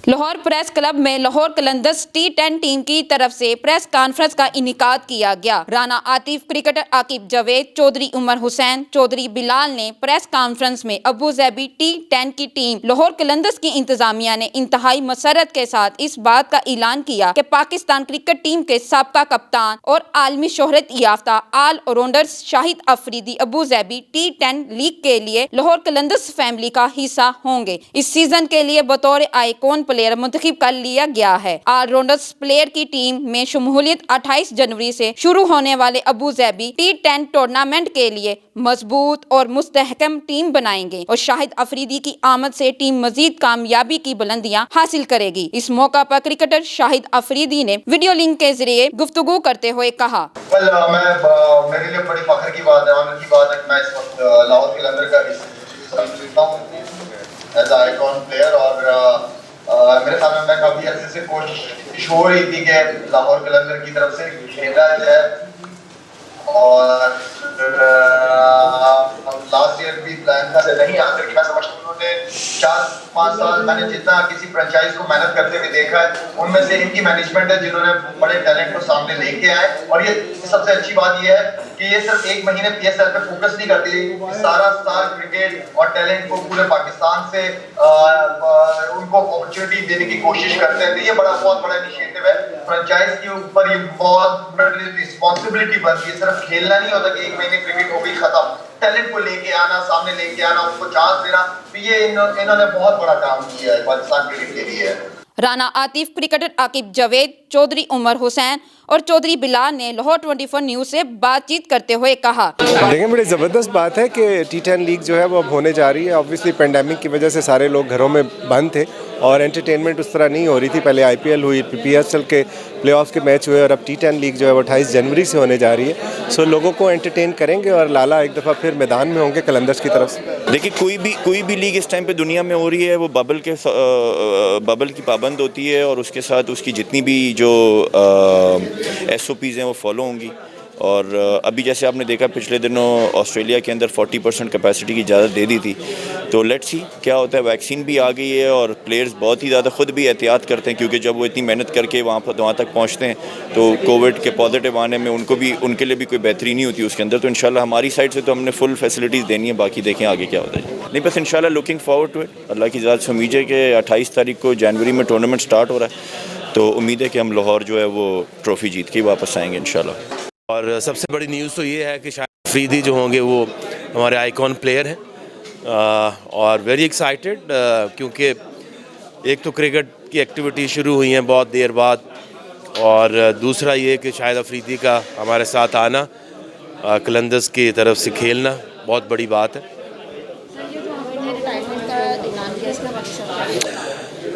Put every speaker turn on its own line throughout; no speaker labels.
Lahore press club में Lahore Qalandars T10 team की तरफ से प्रेस कॉन्फ्रेंस का इनेकाद किया गया। राना आतिफ, क्रिकेटर आकिब जावेद, चौधरी उमर हुसैन, चौधरी बिलाल ने प्रेस कॉन्फ्रेंस में अबू धाबी T10 की टीम लाहौर कलंदर्स की इंतजामिया ने इंतहाई मसरत के साथ इस बात का ऐलान किया कि पाकिस्तान क्रिकेट टीम के साबका कप्तान और आलमी शोहरत याफ्ता allrounder Shahid Afridi Abu Dhabi T10 league के लिए लाहौर कलंदर्स फैमिली का हिस्सा होंगे। इस सीजन के लिए बतौर आइकॉन प्लेयर मुंतखब कर लिया गया है। ऑलराउंडर्स प्लेयर की टीम में शमूलियत 28 जनवरी से शुरू होने वाले अबू धाबी T10 टूर्नामेंट के लिए मजबूत और मुस्तहकम टीम बनाएंगे और शाहिद अफरीदी की आमद से टीम मजीद कामयाबी की बुलंदियां हासिल करेगी। इस मौका पर क्रिकेटर शाहिद अफरीदी ने वीडियो लिंक के जरिए गुफ्तगू करते हुए कहा,
मेरे लिए बड़ी फख्र की बात है, ऑनर की बात है कि मैं इस वक्त लाहौर कलंदर का हिस्सा हूं एज आइकॉन प्लेयर। और मेरे ख्याल में मैं काफ़ी अच्छे से कोशिश हो रही थी कि लाहौर कलंदर की तरफ से खेला जाए और लास्ट ईयर भी प्लान था से नहीं आकर मैं समझता हूँ उन्होंने 4-5 साल मैंने जितना किसी फ्रेंचाइज को मेहनत करते हुए देखा है उनमें से इनकी मैनेजमेंट है जिन्होंने बड़े टैलेंट को सामने लेके आए। और ये सबसे अच्छी बात ये है कि ये सिर्फ एक महीने PSL पे फोकस नहीं करती, सारा साल क्रिकेट और टैलेंट को पूरे पाकिस्तान से उनको अपॉर्चुनिटी देने की कोशिश करते हैं। तो ये बहुत बड़ा इनिशिएटिव है। फ्रेंचाइज के ऊपर ये बहुत बड़ी रिस्पॉन्सिबिलिटी बनती है। सिर्फ खेलना नहीं होता कि एक महीने क्रिकेट हो गई खत्म, टैलेंट को लेके आना, सामने लेके आना, उसको चांस देना। तो ये इन्होंने बहुत बड़ा काम किया है पाकिस्तान क्रिकेट के लिए।
राना आतिफ, क्रिकेटर आकिब जावेद, चौधरी उमर हुसैन और चौधरी बिलाल ने लाहौर 24 न्यूज़ से बातचीत करते हुए कहा,
देखिए बड़ी ज़बरदस्त बात है कि T10 लीग जो है वो अब होने जा रही है। ऑब्वियसली पेंडेमिक की वजह से सारे लोग घरों में बंद थे और एंटरटेनमेंट उस तरह नहीं हो रही थी। पहले IPL हुई, PSL के प्लेऑफ्स के मैच हुए और अब T10 लीग जो है वो 28 जनवरी से होने जा रही है। सो लोगों को एंटरटेन करेंगे और लाला एक दफ़ा फिर मैदान में होंगे कलंदर्स की तरफ से।
देखिए कोई भी लीग इस टाइम पे दुनिया में हो रही है वो बबल की पाबंद होती है और उसके साथ उसकी जितनी भी जो SOPs हैं वो फॉलो होंगी। और अभी जैसे आपने देखा पिछले दिनों ऑस्ट्रेलिया के अंदर 40% कैपेसिटी की इजाज़त दे दी थी। तो लेट्स सी क्या होता है। वैक्सीन भी आ गई है और प्लेयर्स बहुत ही ज़्यादा खुद भी एहतियात करते हैं क्योंकि जब वो इतनी मेहनत करके वहाँ तक पहुँचते हैं तो कोविड के पॉजिटिव आने में उनके लिए भी कोई बेहतरी नहीं होती उसके अंदर। तो इंशाल्लाह हमारी साइड से तो हमने फुल फैसिलिटीज़ देनी है, बाकी देखें आगे क्या होता है। नहीं बस इंशाल्लाह लुकिंग फॉरवर्ड टू इट। अल्लाह की इजाज़त से उम्मीद है कि 28 तारीख को जनवरी में टूर्नामेंट स्टार्ट हो रहा है तो उम्मीद है कि हम लाहौर जो है वो ट्रॉफ़ी जीत के वापस आएँगे इंशाल्लाह।
और सबसे बड़ी न्यूज़ तो ये है कि शाहिद अफरीदी जो होंगे वो हमारे आइकॉन प्लेयर हैं और वेरी एक्साइटेड क्योंकि एक तो क्रिकेट की एक्टिविटी शुरू हुई हैं बहुत देर बाद और दूसरा ये कि शाहिद अफरीदी का हमारे साथ आना, कलंदर्स की तरफ से खेलना बहुत बड़ी बात है।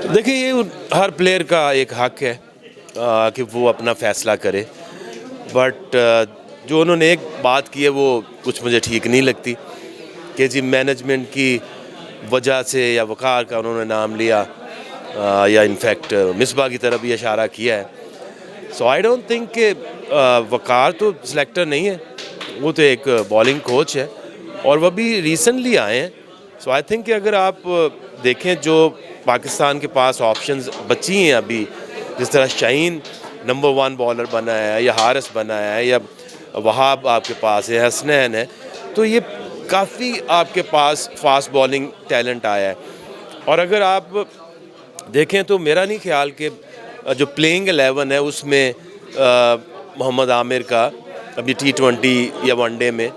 देखिए ये हर प्लेयर का एक हक है कि वो अपना फ़ैसला करे, बट जो उन्होंने एक बात की है वो कुछ मुझे ठीक नहीं लगती कि जी मैनेजमेंट की वजह से या वकार का उन्होंने नाम लिया या इनफैक्ट मिसबा की तरफ भी इशारा किया है। सो आई डोंट थिंक कि वकार तो सिलेक्टर नहीं है, वो तो एक बॉलिंग कोच है और वह भी रिसेंटली आए हैं। सो आई थिंक कि अगर आप देखें जो पाकिस्तान के पास ऑप्शंस बची हैं अभी, जिस तरह शाहीन नंबर 1 बॉलर बना है या हारिस बना है या वहाब आपके पास है, हसनैन है, तो ये काफ़ी आपके पास फास्ट बॉलिंग टैलेंट आया है। और अगर आप देखें तो मेरा नहीं ख्याल कि जो प्लेइंग 11 है उसमें मोहम्मद आमिर का अभी T20 या वनडे में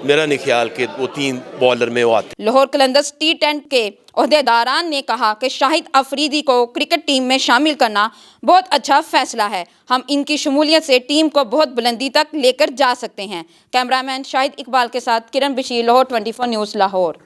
मेरा नहीं ख्याल कि वो 3 बॉलर में वो आते।
लाहौर कलंदर्स T10 के ओहदेदारान ने कहा कि शाहिद अफरीदी को क्रिकेट टीम में शामिल करना बहुत अच्छा फैसला है। हम इनकी शमूलियत से टीम को बहुत बुलंदी तक लेकर जा सकते हैं। कैमरामैन शाहिद इकबाल के साथ किरण बशीर, लाहौर 24 न्यूज़ लाहौर।